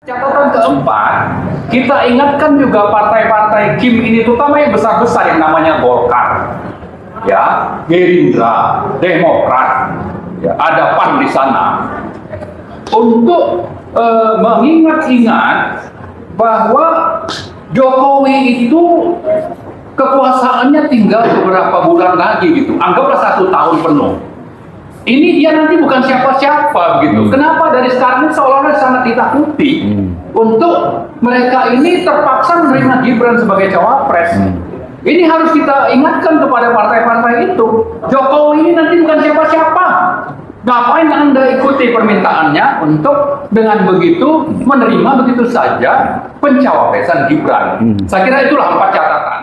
Catatan keempat, kita ingatkan juga partai-partai Kim ini, terutama yang besar-besar yang namanya Golkar, ya, Gerindra, Demokrat, ya, ada PAN di sana, untuk mengingat-ingat bahwa Jokowi itu kekuasaannya tinggal beberapa bulan lagi gitu, anggaplah 1 tahun penuh. Ini dia nanti bukan siapa-siapa gitu. Kenapa dari sekarang ini seolah-olah sangat ditakuti untuk mereka ini terpaksa menerima Gibran sebagai cawapres. Ini harus kita ingatkan kepada partai-partai itu. Jokowi ini nanti bukan siapa-siapa. Ngapain Anda ikuti permintaannya untuk dengan begitu menerima begitu saja pencawapresan Gibran? Saya kira itulah 4 catatan.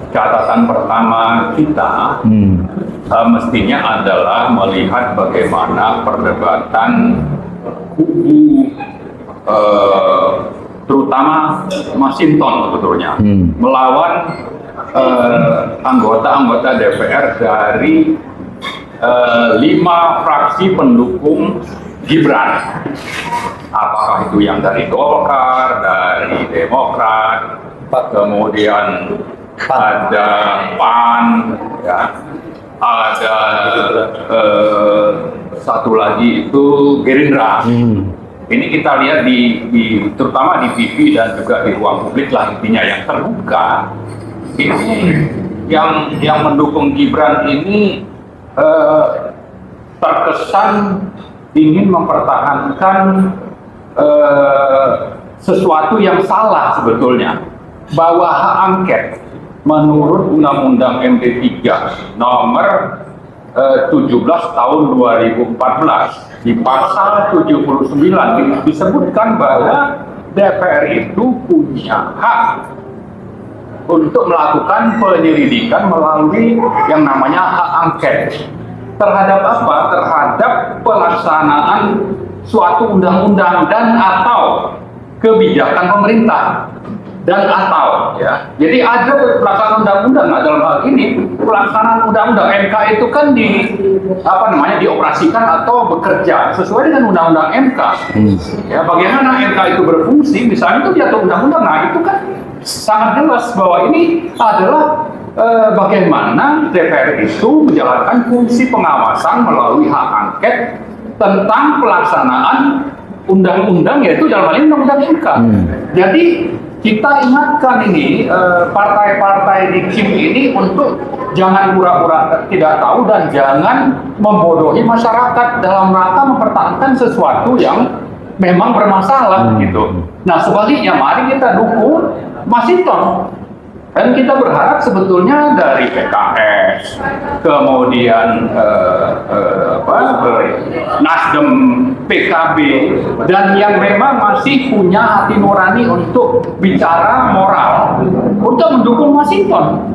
Catatan pertama kita mestinya adalah melihat bagaimana perdebatan kubu terutama Masinton sebetulnya melawan anggota-anggota DPR dari 5 fraksi pendukung Gibran. Apakah itu yang dari Golkar, dari Demokrat, kemudian ada PAN, ya, ada satu lagi itu Gerindra. Ini kita lihat terutama di TV dan juga di ruang publik lah, intinya yang terbuka. Ini yang mendukung Gibran ini terkesan ingin mempertahankan sesuatu yang salah sebetulnya, bahwa hak angket menurut Undang-Undang MD3 nomor 17 tahun 2014 di pasal 79 disebutkan bahwa DPR itu punya hak untuk melakukan penyelidikan melalui yang namanya hak angket. Terhadap apa? Terhadap pelaksanaan suatu undang-undang dan atau kebijakan pemerintah. Dan atau, ya, jadi ada pelaksanaan undang-undang. Nah, dalam hal ini pelaksanaan undang-undang MK itu kan dioperasikan atau bekerja sesuai dengan undang-undang MK. Ya, bagaimana MK itu berfungsi? Misalnya itu diatur undang-undang. Nah, itu kan sangat jelas bahwa ini adalah bagaimana DPR itu menjalankan fungsi pengawasan melalui hak angket tentang pelaksanaan undang-undang, yaitu dalam hal ini undang-undang MK. Jadi kita ingatkan ini partai-partai di Kim ini untuk jangan pura-pura tidak tahu dan jangan membodohi masyarakat dalam rangka mempertahankan sesuatu yang memang bermasalah gitu. Nah, sebaliknya mari kita dukung Masinton. Dan kita berharap sebetulnya dari PKS, kemudian Nasdem, PKB, dan yang memang masih punya hati nurani untuk bicara moral, untuk mendukung Masinton.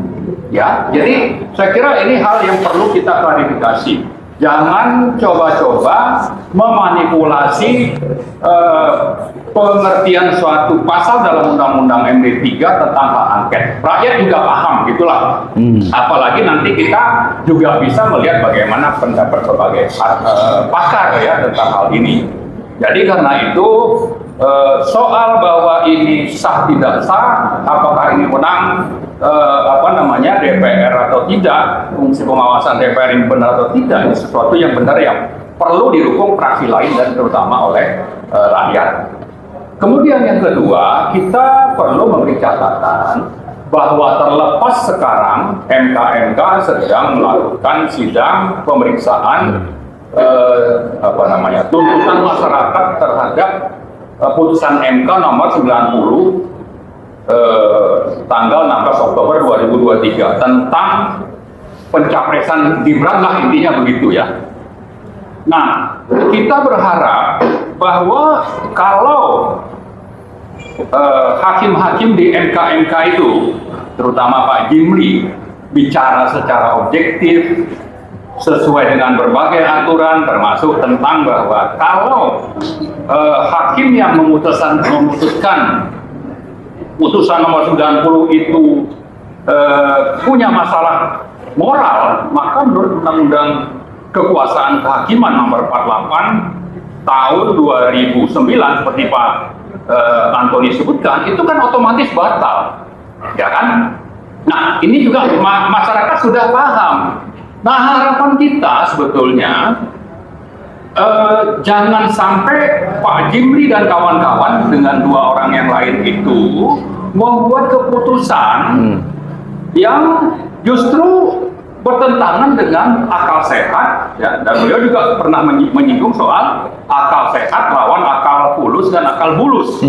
Ya, jadi saya kira ini hal yang perlu kita klarifikasi. Jangan coba-coba memanipulasi pengertian suatu pasal dalam Undang-Undang MD3 tentang hak angket. Rakyat juga paham, gitulah. Apalagi nanti kita juga bisa melihat bagaimana pendapat berbagai pakar ya tentang hal ini. Jadi karena itu soal bahwa ini sah tidak sah, apakah ini menang DPR atau tidak, fungsi pengawasan DPR ini benar atau tidak, ini sesuatu yang benar yang perlu didukung fraksi lain dan terutama oleh rakyat. Kemudian yang kedua, kita perlu memberi catatan bahwa terlepas sekarang MK sedang melakukan sidang pemeriksaan tuntutan masyarakat terhadap putusan MK nomor 90 tanggal 16 Oktober 2023 tentang pencapresan Gibran lah, intinya begitu ya. Nah, kita berharap bahwa kalau hakim-hakim di MK itu, terutama Pak Jimli, bicara secara objektif sesuai dengan berbagai aturan, termasuk tentang bahwa kalau hakim yang memutuskan putusan nomor 90 itu punya masalah moral, maka menurut Undang-Undang Kekuasaan Kehakiman nomor 48 tahun 2009 seperti Pak Antoni sebutkan, itu kan otomatis batal, ya kan? Nah, ini juga masyarakat sudah paham. Nah, harapan kita sebetulnya jangan sampai Pak Jimli dan kawan-kawan dengan dua orang yang lain itu membuat keputusan yang justru bertentangan dengan akal sehat, ya. Dan beliau juga pernah menyinggung soal akal sehat lawan akal fulus dan akal bulus.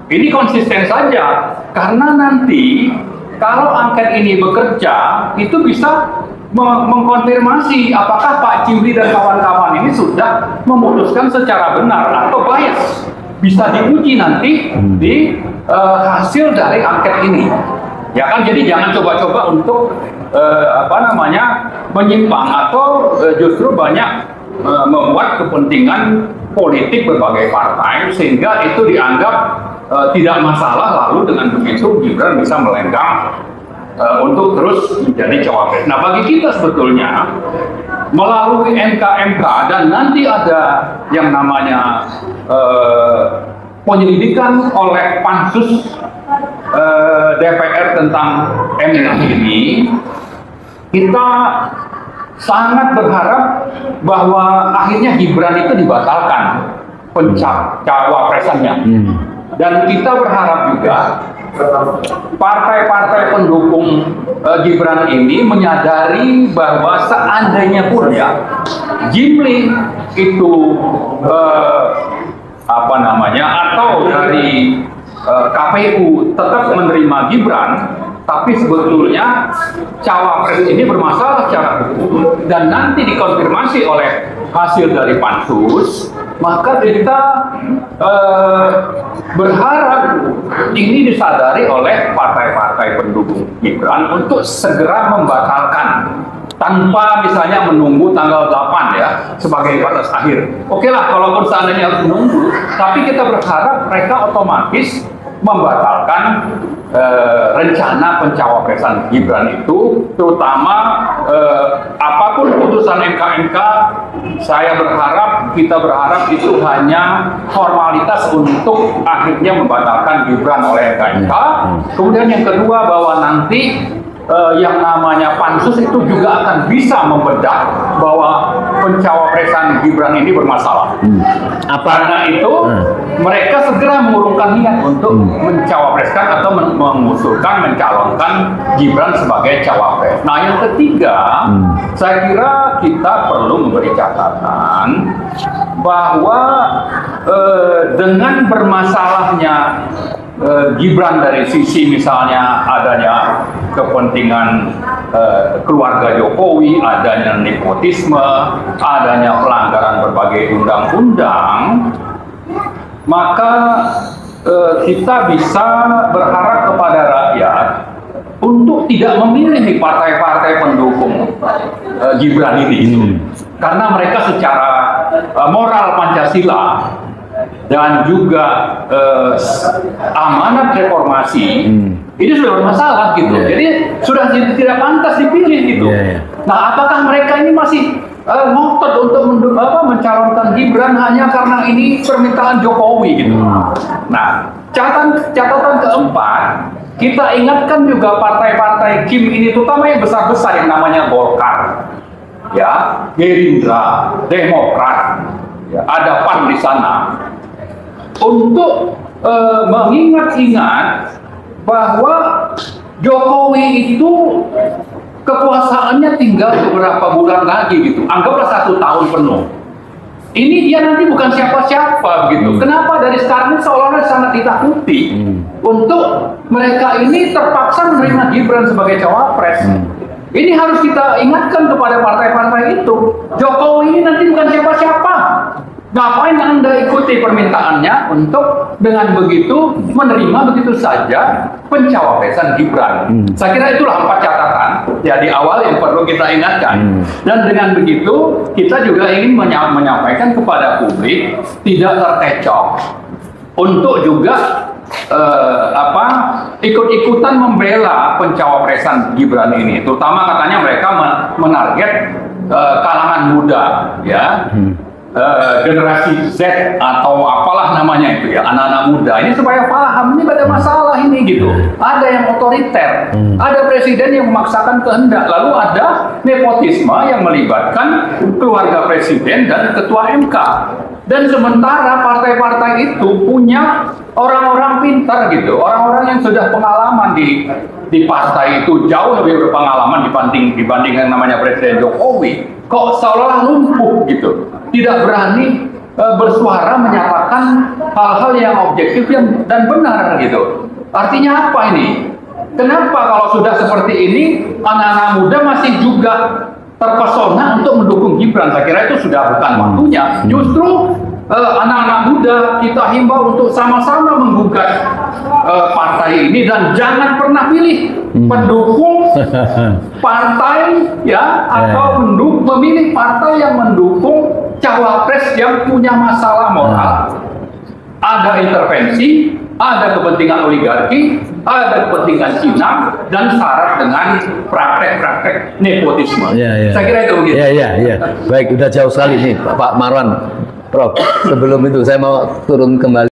Ini konsisten saja, karena nanti kalau angket ini bekerja, itu bisa mengkonfirmasi apakah Pak Jimli dan kawan-kawan ini sudah memutuskan secara benar atau bias. Bisa diuji nanti di hasil dari angket ini. Ya kan, jadi jangan coba-coba untuk menyimpang atau justru banyak membuat kepentingan politik berbagai partai sehingga itu dianggap tidak masalah, lalu dengan begitu Gibran bisa melenggang untuk terus menjadi cawapres. Nah, bagi kita sebetulnya melalui MK dan nanti ada yang namanya penyelidikan oleh Pansus DPR tentang MK ini, kita sangat berharap bahwa akhirnya Gibran itu dibatalkan pencawapresannya. Dan kita berharap juga partai-partai pendukung Gibran ini menyadari bahwa seandainya pun ya Jimli itu atau dari KPU tetap menerima Gibran, tapi sebetulnya cawapres ini bermasalah secara hukum dan nanti dikonfirmasi oleh hasil dari Pansus, maka kita berharap ini disadari oleh partai-partai pendukung Gibran untuk segera membatalkan tanpa misalnya menunggu tanggal 8 ya sebagai batas akhir. Oke lah, kalaupun seandainya harus menunggu, tapi kita berharap mereka otomatis membatalkan rencana pencawapresan Gibran itu, terutama apapun putusan MK, saya berharap, kita berharap itu hanya formalitas untuk akhirnya membatalkan Gibran oleh MK. Kemudian yang kedua, bahwa nanti yang namanya Pansus itu juga akan bisa membedah bahwa pencawapresan Gibran ini bermasalah. Karena itu mereka segera mengurungkan niat untuk mencawapreskan atau mengusulkan, mencalonkan Gibran sebagai cawapres. Nah, yang ketiga, saya kira kita perlu memberi catatan bahwa dengan bermasalahnya Gibran dari sisi misalnya adanya kepentingan keluarga Jokowi, adanya nepotisme, adanya pelanggaran berbagai undang-undang, maka kita bisa berharap kepada rakyat untuk tidak memilih partai-partai pendukung Gibran ini, karena mereka secara moral Pancasila dan juga amanat reformasi ini sudah bermasalah gitu. Jadi sudah tidak pantas dipilih gitu. Nah, apakah mereka ini masih ngotot untuk mencalonkan Gibran hanya karena ini permintaan Jokowi gitu? Nah, catatan keempat, kita ingatkan juga partai-partai Kim ini, terutama yang besar-besar yang namanya Golkar, ya, Gerindra, Demokrat, ya, ada PAN di sana, untuk mengingat-ingat bahwa Jokowi itu kekuasaannya tinggal beberapa bulan lagi gitu, anggaplah 1 tahun penuh. Ini dia nanti bukan siapa-siapa gitu. Kenapa dari sekarang ini seolah-olah sangat ditakuti untuk mereka ini terpaksa menerima Gibran sebagai cawapres. Ini harus kita ingatkan kepada partai-partai itu. Jokowi ini nanti bukan siapa-siapa. Ngapain Anda ikuti permintaannya untuk dengan begitu menerima begitu saja pencawapresan Gibran? Saya kira itulah 4 catatan ya di awal yang perlu kita ingatkan. Dan dengan begitu kita juga ingin menyampaikan kepada publik tidak terkecoh untuk juga ikut-ikutan membela pencawapresan Gibran ini. Terutama katanya mereka menarget kalangan muda, ya. generasi Z atau apalah namanya itu ya, anak-anak muda ini supaya paham ini ada masalah ini gitu. Ada yang otoriter, ada presiden yang memaksakan kehendak, lalu ada nepotisme yang melibatkan keluarga presiden dan ketua MK. Dan sementara partai-partai itu punya orang-orang pintar gitu, orang-orang yang sudah pengalaman di partai itu jauh lebih berpengalaman dibanding yang namanya Presiden Jokowi. Kok seolah-olah lumpuh gitu, tidak berani bersuara menyatakan hal-hal yang objektif dan benar gitu. Artinya apa ini? Kenapa kalau sudah seperti ini anak-anak muda masih juga terpesona untuk mendukung Gibran? Saya kira itu sudah bukan waktunya. Justru anak-anak muda kita himbau untuk sama-sama menggugat partai ini dan jangan pernah pilih pendukung partai ya atau memilih partai yang mendukung cawapres yang punya masalah moral, ada intervensi, ada kepentingan oligarki, ada kepentingan Cina, dan syarat dengan praktek-praktek nepotisme. Saya kira itu begitu. Iya. Baik, udah jauh sekali nih Pak Marwan. Prof, sebelum itu saya mau turun kembali.